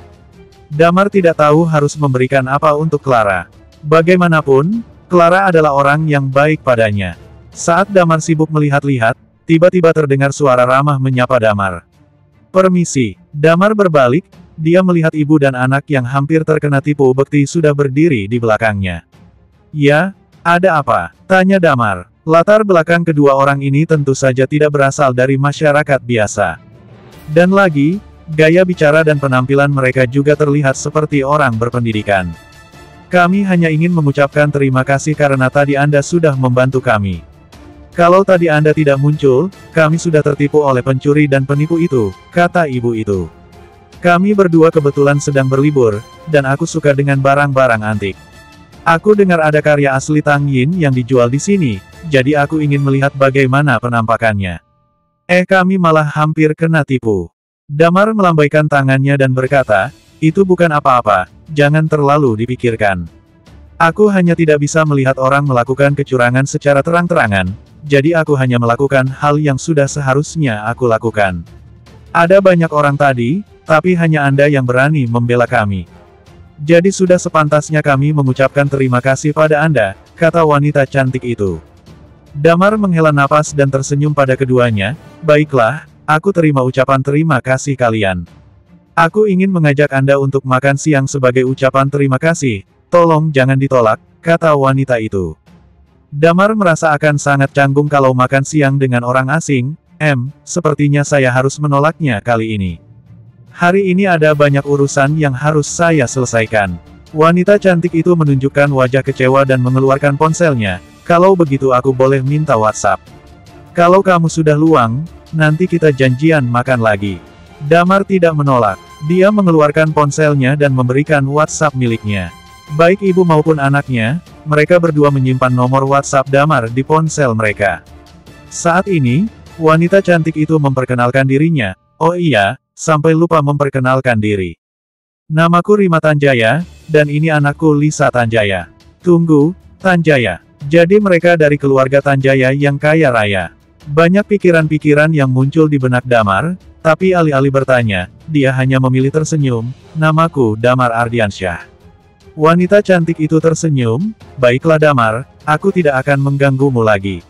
Damar tidak tahu harus memberikan apa untuk Clara. Bagaimanapun, Clara adalah orang yang baik padanya. Saat Damar sibuk melihat-lihat, tiba-tiba terdengar suara ramah menyapa Damar. Permisi. Damar berbalik, dia melihat ibu dan anak yang hampir terkena tipu Bekti sudah berdiri di belakangnya. Ya, ada apa? Tanya Damar. Latar belakang kedua orang ini tentu saja tidak berasal dari masyarakat biasa. Dan lagi, gaya bicara dan penampilan mereka juga terlihat seperti orang berpendidikan. Kami hanya ingin mengucapkan terima kasih karena tadi Anda sudah membantu kami. Kalau tadi Anda tidak muncul, kami sudah tertipu oleh pencuri dan penipu itu, kata ibu itu. Kami berdua kebetulan sedang berlibur, dan aku suka dengan barang-barang antik. Aku dengar ada karya asli Tang Yin yang dijual di sini, jadi aku ingin melihat bagaimana penampakannya. Kami malah hampir kena tipu. Damar melambaikan tangannya dan berkata, itu bukan apa-apa, jangan terlalu dipikirkan. Aku hanya tidak bisa melihat orang melakukan kecurangan secara terang-terangan, jadi aku hanya melakukan hal yang sudah seharusnya aku lakukan. Ada banyak orang tadi, tapi hanya Anda yang berani membela kami. Jadi sudah sepantasnya kami mengucapkan terima kasih pada Anda, kata wanita cantik itu. Damar menghela napas dan tersenyum pada keduanya, baiklah, aku terima ucapan terima kasih kalian. Aku ingin mengajak Anda untuk makan siang sebagai ucapan terima kasih, tolong jangan ditolak, kata wanita itu. Damar merasa akan sangat canggung kalau makan siang dengan orang asing, sepertinya saya harus menolaknya kali ini. Hari ini ada banyak urusan yang harus saya selesaikan. Wanita cantik itu menunjukkan wajah kecewa dan mengeluarkan ponselnya, kalau begitu aku boleh minta WhatsApp. Kalau kamu sudah luang, nanti kita janjian makan lagi. Damar tidak menolak. Dia mengeluarkan ponselnya dan memberikan WhatsApp miliknya. Baik ibu maupun anaknya, mereka berdua menyimpan nomor WhatsApp Damar di ponsel mereka. Saat ini, wanita cantik itu memperkenalkan dirinya. Oh iya, sampai lupa memperkenalkan diri. Namaku Rima Tanjaya, dan ini anakku Lisa Tanjaya. Tunggu, Tanjaya. Jadi mereka dari keluarga Tanjaya yang kaya raya. Banyak pikiran-pikiran yang muncul di benak Damar, tapi alih-alih bertanya, dia hanya memilih tersenyum. Namaku Damar Ardiansyah. Wanita cantik itu tersenyum, baiklah Damar, aku tidak akan mengganggumu lagi.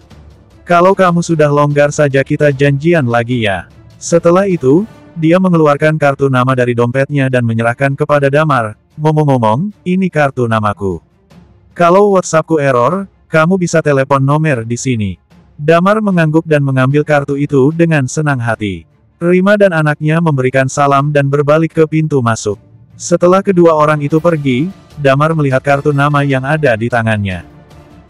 Kalau kamu sudah longgar saja kita janjian lagi ya. Setelah itu, dia mengeluarkan kartu nama dari dompetnya dan menyerahkan kepada Damar. Ngomong-ngomong, ini kartu namaku. Kalau WhatsAppku error, kamu bisa telepon nomor di sini. Damar mengangguk dan mengambil kartu itu dengan senang hati. Rima dan anaknya memberikan salam dan berbalik ke pintu masuk. Setelah kedua orang itu pergi, Damar melihat kartu nama yang ada di tangannya.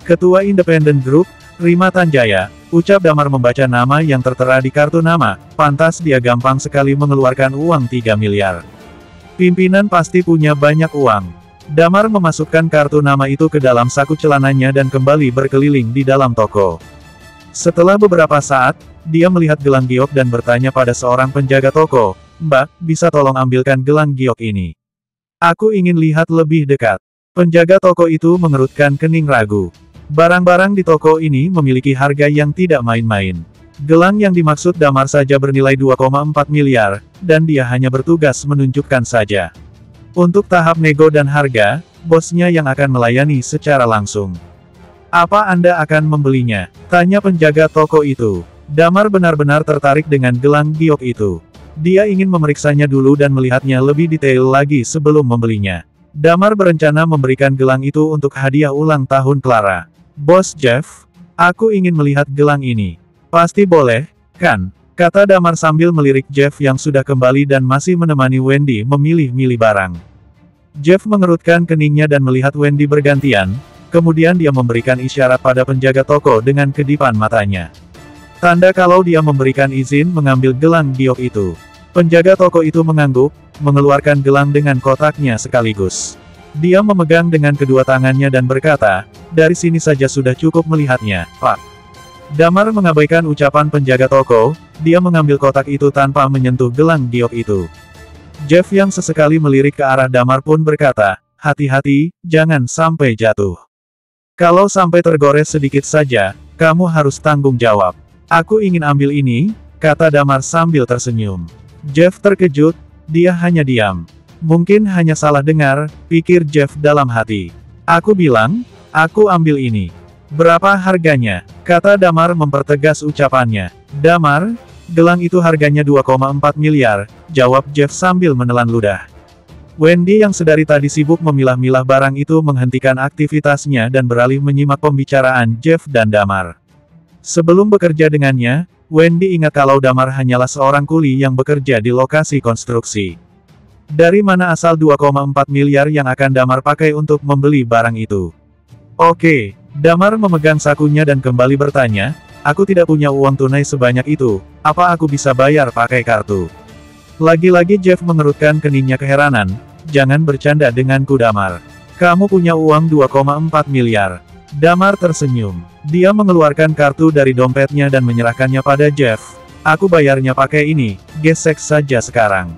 Ketua Independent Group, Rima Tanjaya, ucap Damar membaca nama yang tertera di kartu nama, pantas dia gampang sekali mengeluarkan uang 3 miliar. Pimpinan pasti punya banyak uang. Damar memasukkan kartu nama itu ke dalam saku celananya dan kembali berkeliling di dalam toko. Setelah beberapa saat, dia melihat gelang giok dan bertanya pada seorang penjaga toko, Mbak, bisa tolong ambilkan gelang giok ini? Aku ingin lihat lebih dekat. Penjaga toko itu mengerutkan kening ragu. Barang-barang di toko ini memiliki harga yang tidak main-main. Gelang yang dimaksud Damar saja bernilai 2,4 miliar, dan dia hanya bertugas menunjukkan saja. Untuk tahap nego dan harga, bosnya yang akan melayani secara langsung. Apa Anda akan membelinya? Tanya penjaga toko itu. Damar benar-benar tertarik dengan gelang giok itu. Dia ingin memeriksanya dulu dan melihatnya lebih detail lagi sebelum membelinya. Damar berencana memberikan gelang itu untuk hadiah ulang tahun Clara. Bos Jeff, aku ingin melihat gelang ini. Pasti boleh, kan? Kata Damar sambil melirik Jeff yang sudah kembali dan masih menemani Wendy memilih-milih barang. Jeff mengerutkan keningnya dan melihat Wendy bergantian, kemudian dia memberikan isyarat pada penjaga toko dengan kedipan matanya. Tanda kalau dia memberikan izin mengambil gelang giok itu. Penjaga toko itu mengangguk, mengeluarkan gelang dengan kotaknya sekaligus. Dia memegang dengan kedua tangannya dan berkata, dari sini saja sudah cukup melihatnya, Pak. Damar mengabaikan ucapan penjaga toko, dia mengambil kotak itu tanpa menyentuh gelang giok itu. Jeff yang sesekali melirik ke arah Damar pun berkata, hati-hati, jangan sampai jatuh. Kalau sampai tergores sedikit saja, kamu harus tanggung jawab. Aku ingin ambil ini, kata Damar sambil tersenyum. Jeff terkejut, dia hanya diam. Mungkin hanya salah dengar, pikir Jeff dalam hati. Aku bilang, aku ambil ini. Berapa harganya? Kata Damar mempertegas ucapannya. Damar, gelang itu harganya 2,4 miliar, jawab Jeff sambil menelan ludah. Wendy yang sedari tadi sibuk memilah-milah barang itu menghentikan aktivitasnya dan beralih menyimak pembicaraan Jeff dan Damar. Sebelum bekerja dengannya, Wendy ingat kalau Damar hanyalah seorang kuli yang bekerja di lokasi konstruksi. Dari mana asal 2,4 miliar yang akan Damar pakai untuk membeli barang itu? Oke. Damar memegang sakunya dan kembali bertanya, aku tidak punya uang tunai sebanyak itu, apa aku bisa bayar pakai kartu? Lagi-lagi Jeff mengerutkan keningnya keheranan, jangan bercanda denganku Damar. Kamu punya uang 2,4 miliar. Damar tersenyum. Dia mengeluarkan kartu dari dompetnya dan menyerahkannya pada Jeff. Aku bayarnya pakai ini, gesek saja sekarang.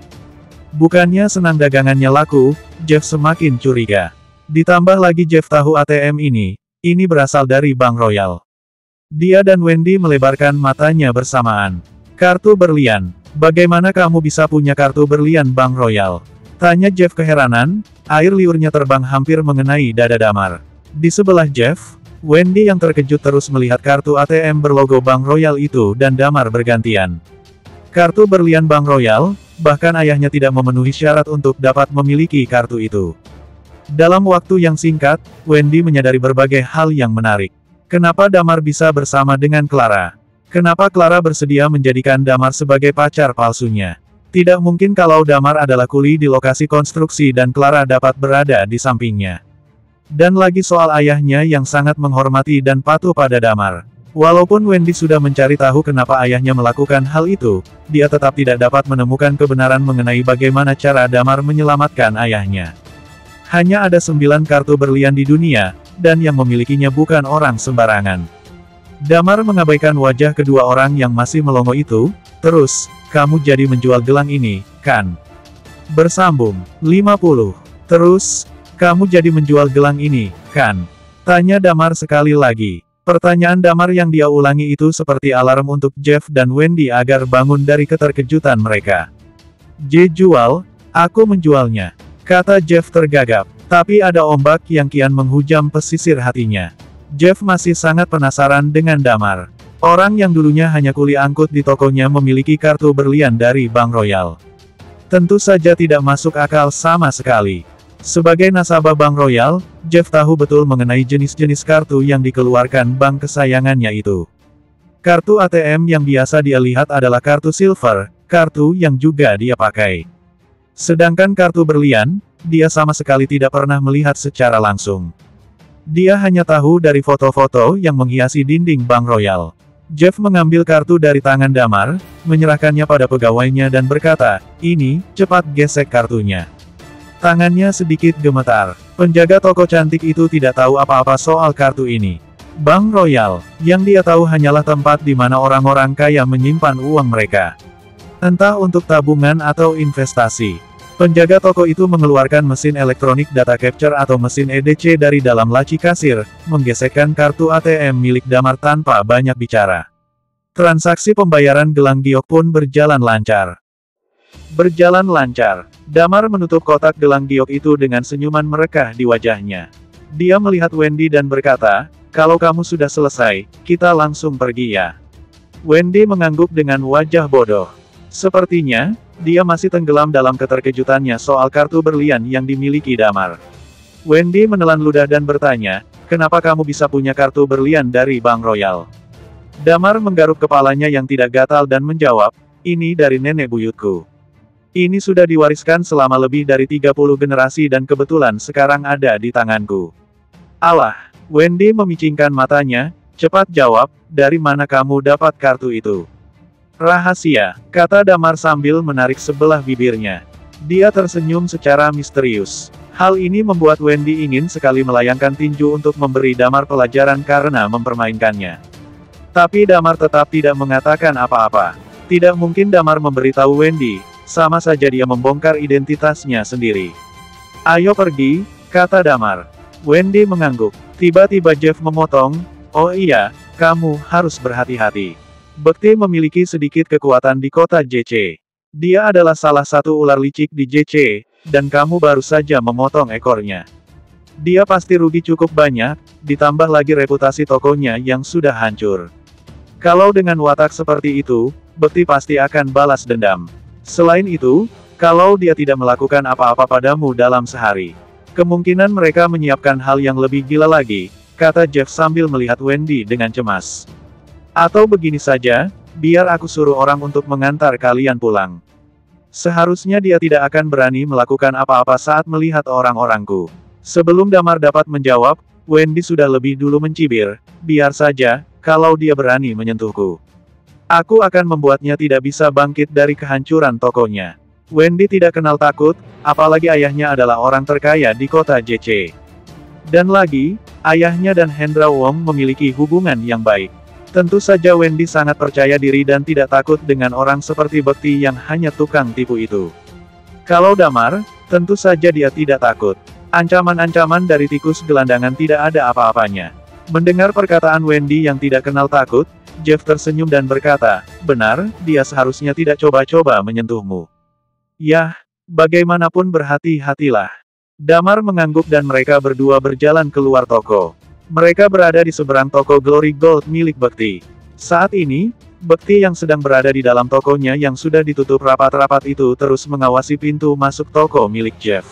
Bukannya senang dagangannya laku, Jeff semakin curiga. Ditambah lagi Jeff tahu ATM ini berasal dari Bank Royal. Dia dan Wendy melebarkan matanya bersamaan. Kartu berlian. Bagaimana kamu bisa punya kartu berlian Bank Royal? Tanya Jeff keheranan, air liurnya terbang hampir mengenai dada Damar. Di sebelah Jeff, Wendy yang terkejut terus melihat kartu ATM berlogo Bank Royal itu dan Damar bergantian. Kartu berlian Bank Royal, bahkan ayahnya tidak memenuhi syarat untuk dapat memiliki kartu itu. Dalam waktu yang singkat, Wendy menyadari berbagai hal yang menarik. Kenapa Damar bisa bersama dengan Clara? Kenapa Clara bersedia menjadikan Damar sebagai pacar palsunya? Tidak mungkin kalau Damar adalah kuli di lokasi konstruksi dan Clara dapat berada di sampingnya. Dan lagi soal ayahnya yang sangat menghormati dan patuh pada Damar. Walaupun Wendy sudah mencari tahu kenapa ayahnya melakukan hal itu, dia tetap tidak dapat menemukan kebenaran mengenai bagaimana cara Damar menyelamatkan ayahnya. Hanya ada 9 kartu berlian di dunia, dan yang memilikinya bukan orang sembarangan. Damar mengabaikan wajah kedua orang yang masih melongo itu, terus, kamu jadi menjual gelang ini, kan? Bersambung, 50. Terus, kamu jadi menjual gelang ini, kan? Tanya Damar sekali lagi. Pertanyaan Damar yang dia ulangi itu seperti alarm untuk Jeff dan Wendy agar bangun dari keterkejutan mereka. Jual, aku menjualnya. Kata Jeff tergagap. Tapi ada ombak yang kian menghujam pesisir hatinya. Jeff masih sangat penasaran dengan Damar. Orang yang dulunya hanya kuli angkut di tokonya memiliki kartu berlian dari Bank Royal. Tentu saja tidak masuk akal sama sekali. Sebagai nasabah Bank Royal, Jeff tahu betul mengenai jenis-jenis kartu yang dikeluarkan bank kesayangannya itu. Kartu ATM yang biasa dia lihat adalah kartu silver, kartu yang juga dia pakai. Sedangkan kartu berlian, dia sama sekali tidak pernah melihat secara langsung. Dia hanya tahu dari foto-foto yang menghiasi dinding Bank Royal. Jeff mengambil kartu dari tangan Damar, menyerahkannya pada pegawainya dan berkata, ini, cepat gesek kartunya. Tangannya sedikit gemetar. Penjaga toko cantik itu tidak tahu apa-apa soal kartu ini. Bank Royal, yang dia tahu hanyalah tempat di mana orang-orang kaya menyimpan uang mereka. Entah untuk tabungan atau investasi. Penjaga toko itu mengeluarkan mesin elektronik data capture atau mesin EDC dari dalam laci kasir, menggesekkan kartu ATM milik Damar tanpa banyak bicara. Transaksi pembayaran gelang giok pun berjalan lancar. Berjalan lancar. Damar menutup kotak gelang giok itu dengan senyuman merekah di wajahnya. Dia melihat Wendy dan berkata, "Kalau kamu sudah selesai, kita langsung pergi ya." Wendy mengangguk dengan wajah bodoh. Sepertinya, dia masih tenggelam dalam keterkejutannya soal kartu berlian yang dimiliki Damar. Wendy menelan ludah dan bertanya, "Kenapa kamu bisa punya kartu berlian dari Bank Royal?" Damar menggaruk kepalanya yang tidak gatal dan menjawab, "Ini dari nenek buyutku. Ini sudah diwariskan selama lebih dari 30 generasi dan kebetulan sekarang ada di tanganku." "Alah," Wendy memicingkan matanya, "cepat jawab, dari mana kamu dapat kartu itu?" "Rahasia," kata Damar sambil menarik sebelah bibirnya. Dia tersenyum secara misterius. Hal ini membuat Wendy ingin sekali melayangkan tinju untuk memberi Damar pelajaran karena mempermainkannya. Tapi Damar tetap tidak mengatakan apa-apa. Tidak mungkin Damar memberitahu Wendy, sama saja dia membongkar identitasnya sendiri. "Ayo pergi," kata Damar. Wendy mengangguk. Tiba-tiba Jeff memotong, "Oh iya, kamu harus berhati-hati. Bekti memiliki sedikit kekuatan di kota JC. Dia adalah salah satu ular licik di JC, dan kamu baru saja memotong ekornya. Dia pasti rugi cukup banyak, ditambah lagi reputasi tokonya yang sudah hancur. Kalau dengan watak seperti itu, Bekti pasti akan balas dendam. Selain itu, kalau dia tidak melakukan apa-apa padamu dalam sehari, kemungkinan mereka menyiapkan hal yang lebih gila lagi," kata Jeff sambil melihat Wendy dengan cemas. "Atau begini saja, biar aku suruh orang untuk mengantar kalian pulang. Seharusnya dia tidak akan berani melakukan apa-apa saat melihat orang-orangku." Sebelum Damar dapat menjawab, Wendy sudah lebih dulu mencibir, "Biar saja, kalau dia berani menyentuhku. Aku akan membuatnya tidak bisa bangkit dari kehancuran tokonya." Wendy tidak kenal takut, apalagi ayahnya adalah orang terkaya di kota JC. Dan lagi, ayahnya dan Hendra Wong memiliki hubungan yang baik. Tentu saja Wendy sangat percaya diri dan tidak takut dengan orang seperti Bekti yang hanya tukang tipu itu. Kalau Damar, tentu saja dia tidak takut. Ancaman-ancaman dari tikus gelandangan tidak ada apa-apanya. Mendengar perkataan Wendy yang tidak kenal takut, Jeff tersenyum dan berkata, "Benar, dia seharusnya tidak coba-coba menyentuhmu." "Yah, bagaimanapun berhati-hatilah." Damar mengangguk dan mereka berdua berjalan keluar toko. Mereka berada di seberang toko Glory Gold milik Bekti. Saat ini, Bekti yang sedang berada di dalam tokonya yang sudah ditutup rapat-rapat itu terus mengawasi pintu masuk toko milik Jeff.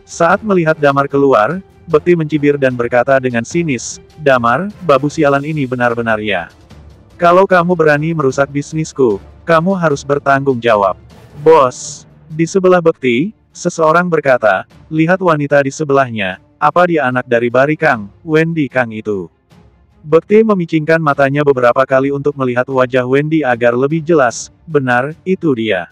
Saat melihat Damar keluar, Bekti mencibir dan berkata dengan sinis, "Damar, babu sialan ini benar-benar ya. Kalau kamu berani merusak bisnisku, kamu harus bertanggung jawab." "Bos." Di sebelah Bekti, seseorang berkata, "Lihat wanita di sebelahnya, apa dia anak dari Bari Kang, Wendy Kang itu?" Bekti memicingkan matanya beberapa kali untuk melihat wajah Wendy agar lebih jelas. "Benar, itu dia.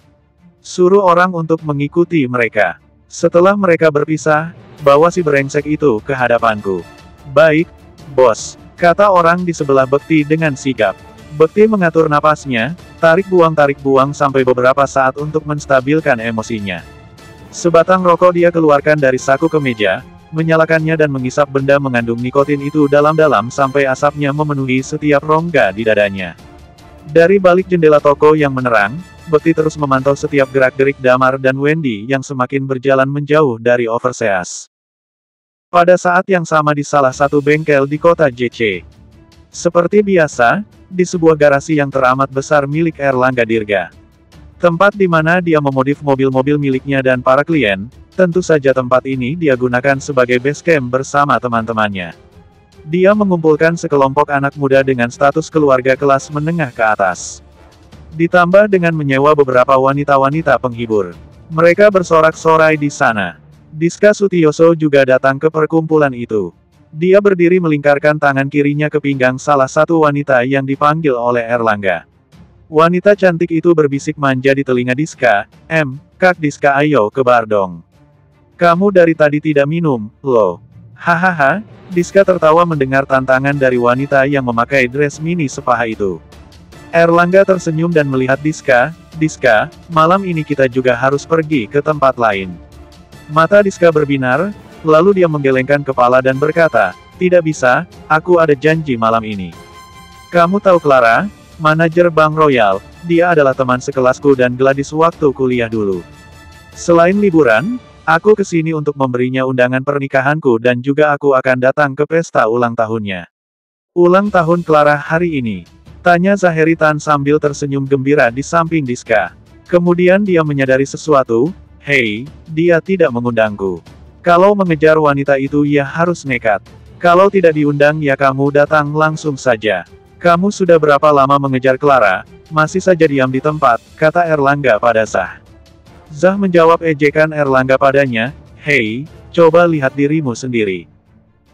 Suruh orang untuk mengikuti mereka. Setelah mereka berpisah, bawa si brengsek itu ke hadapanku." "Baik, bos," kata orang di sebelah Bekti dengan sigap. Bekti mengatur napasnya, tarik buang sampai beberapa saat untuk menstabilkan emosinya. Sebatang rokok dia keluarkan dari saku kemeja, menyalakannya dan mengisap benda mengandung nikotin itu dalam-dalam sampai asapnya memenuhi setiap rongga di dadanya. Dari balik jendela toko yang menerang, Bekti terus memantau setiap gerak-gerik Damar dan Wendy yang semakin berjalan menjauh dari Overseas. Pada saat yang sama di salah satu bengkel di kota JC. Seperti biasa, di sebuah garasi yang teramat besar milik Erlangga Dirga. Tempat di mana dia memodif mobil-mobil miliknya dan para klien, tentu saja tempat ini dia gunakan sebagai base camp bersama teman-temannya. Dia mengumpulkan sekelompok anak muda dengan status keluarga kelas menengah ke atas. Ditambah dengan menyewa beberapa wanita-wanita penghibur. Mereka bersorak-sorai di sana. Diska Sutioso juga datang ke perkumpulan itu. Dia berdiri melingkarkan tangan kirinya ke pinggang salah satu wanita yang dipanggil oleh Erlangga. Wanita cantik itu berbisik manja di telinga Diska, "Kak Diska, ayo ke bar dong. Kamu dari tadi tidak minum, loh." "Hahaha," Diska tertawa mendengar tantangan dari wanita yang memakai dress mini sepaha itu. Erlangga tersenyum dan melihat Diska, "Diska, malam ini kita juga harus pergi ke tempat lain." Mata Diska berbinar, lalu dia menggelengkan kepala dan berkata, "Tidak bisa, aku ada janji malam ini." "Kamu tahu Clara, manajer Bank Royal, dia adalah teman sekelasku dan Gladys waktu kuliah dulu. Selain liburan, aku kesini untuk memberinya undangan pernikahanku dan juga aku akan datang ke pesta ulang tahunnya. Ulang tahun Clara hari ini? Tanya Zaheri Tan sambil tersenyum gembira di samping Diska. Kemudian dia menyadari sesuatu, hei, dia tidak mengundangku. Kalau mengejar wanita itu ya harus nekat. Kalau tidak diundang ya kamu datang langsung saja. Kamu sudah berapa lama mengejar Clara? Masih saja diam di tempat, kata Erlangga pada Zah. Zah menjawab ejekan Erlangga padanya, hei, coba lihat dirimu sendiri.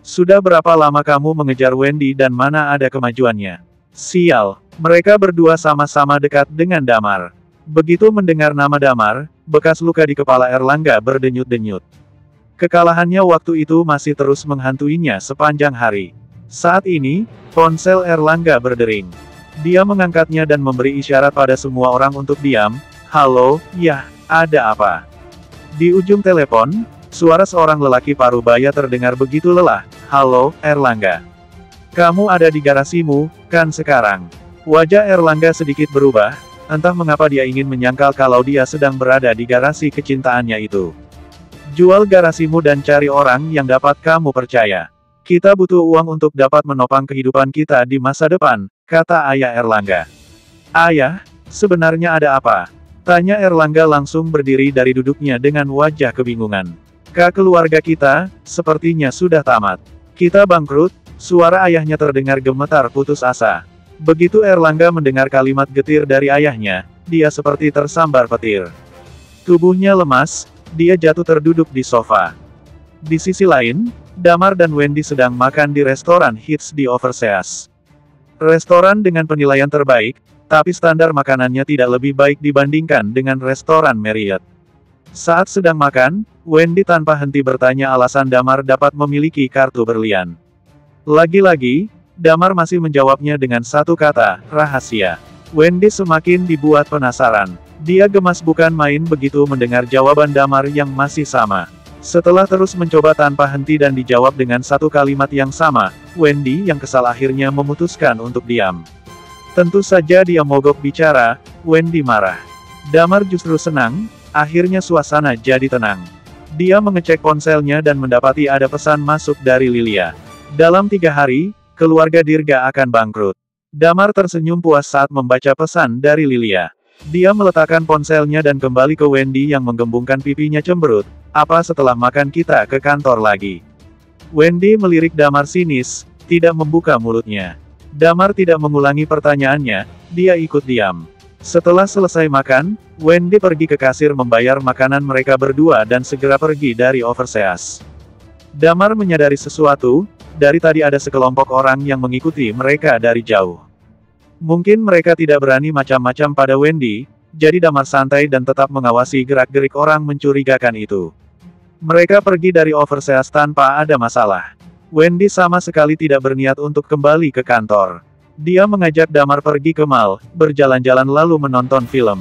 Sudah berapa lama kamu mengejar Wendy dan mana ada kemajuannya? Sial, mereka berdua sama-sama dekat dengan Damar. Begitu mendengar nama Damar, bekas luka di kepala Erlangga berdenyut-denyut. Kekalahannya waktu itu masih terus menghantuinya sepanjang hari. Saat ini, ponsel Erlangga berdering. Dia mengangkatnya dan memberi isyarat pada semua orang untuk diam. Halo, ya, ada apa? Di ujung telepon, suara seorang lelaki parubaya terdengar begitu lelah. Halo, Erlangga. Kamu ada di garasimu, kan sekarang? Wajah Erlangga sedikit berubah, entah mengapa dia ingin menyangkal kalau dia sedang berada di garasi kecintaannya itu. Jual garasimu dan cari orang yang dapat kamu percaya. Kita butuh uang untuk dapat menopang kehidupan kita di masa depan, kata ayah Erlangga. Ayah, sebenarnya ada apa? Tanya Erlangga langsung berdiri dari duduknya dengan wajah kebingungan. Keluarga kita, sepertinya sudah tamat. Kita bangkrut, suara ayahnya terdengar gemetar putus asa. Begitu Erlangga mendengar kalimat getir dari ayahnya, dia seperti tersambar petir. Tubuhnya lemas, dia jatuh terduduk di sofa. Di sisi lain, Damar dan Wendy sedang makan di restoran hits di Overseas. Restoran dengan penilaian terbaik, tapi standar makanannya tidak lebih baik dibandingkan dengan restoran Marriott. Saat sedang makan, Wendy tanpa henti bertanya alasan Damar dapat memiliki kartu berlian. Lagi-lagi, Damar masih menjawabnya dengan satu kata, rahasia. Wendy semakin dibuat penasaran. Dia gemas bukan main begitu mendengar jawaban Damar yang masih sama. Setelah terus mencoba tanpa henti dan dijawab dengan satu kalimat yang sama, Wendy yang kesal akhirnya memutuskan untuk diam. Tentu saja dia mogok bicara, Wendy marah. Damar justru senang, akhirnya suasana jadi tenang. Dia mengecek ponselnya dan mendapati ada pesan masuk dari Lilia. Dalam 3 hari, keluarga Dirga akan bangkrut. Damar tersenyum puas saat membaca pesan dari Lilia. Dia meletakkan ponselnya dan kembali ke Wendy yang menggembungkan pipinya cemberut. Apa setelah makan kita ke kantor lagi? Wendy melirik Damar sinis, tidak membuka mulutnya. Damar tidak mengulangi pertanyaannya, dia ikut diam. Setelah selesai makan, Wendy pergi ke kasir membayar makanan mereka berdua dan segera pergi dari Overseas. Damar menyadari sesuatu, dari tadi ada sekelompok orang yang mengikuti mereka dari jauh. Mungkin mereka tidak berani macam-macam pada Wendy, jadi Damar santai dan tetap mengawasi gerak-gerik orang mencurigakan itu. Mereka pergi dari Overseas tanpa ada masalah. Wendy sama sekali tidak berniat untuk kembali ke kantor. Dia mengajak Damar pergi ke mall, berjalan-jalan lalu menonton film.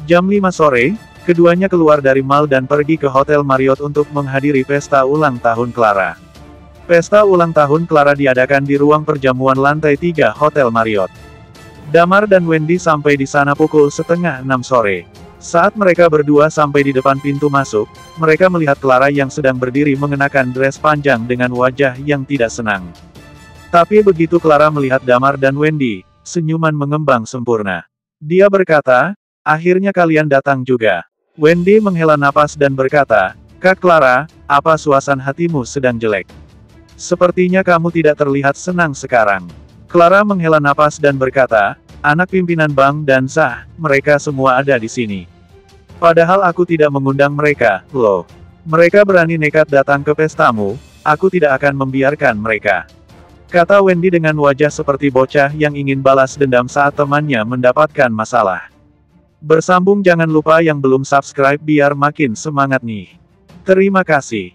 Jam 5 sore, keduanya keluar dari mall dan pergi ke Hotel Marriott untuk menghadiri pesta ulang tahun Clara. Pesta ulang tahun Clara diadakan di ruang perjamuan lantai 3 Hotel Marriott. Damar dan Wendy sampai di sana pukul 5:30 sore. Saat mereka berdua sampai di depan pintu masuk, mereka melihat Clara yang sedang berdiri mengenakan dress panjang dengan wajah yang tidak senang. Tapi begitu Clara melihat Damar dan Wendy, senyuman mengembang sempurna. Dia berkata, akhirnya kalian datang juga. Wendy menghela napas dan berkata, Kak Clara, apa suasana hatimu sedang jelek? Sepertinya kamu tidak terlihat senang sekarang. Clara menghela napas dan berkata, anak pimpinan bank dan Zah, mereka semua ada di sini. Padahal aku tidak mengundang mereka, loh. Mereka berani nekat datang ke pestamu, aku tidak akan membiarkan mereka. Kata Wendy dengan wajah seperti bocah yang ingin balas dendam saat temannya mendapatkan masalah. Bersambung jangan lupa yang belum subscribe biar makin semangat nih. Terima kasih.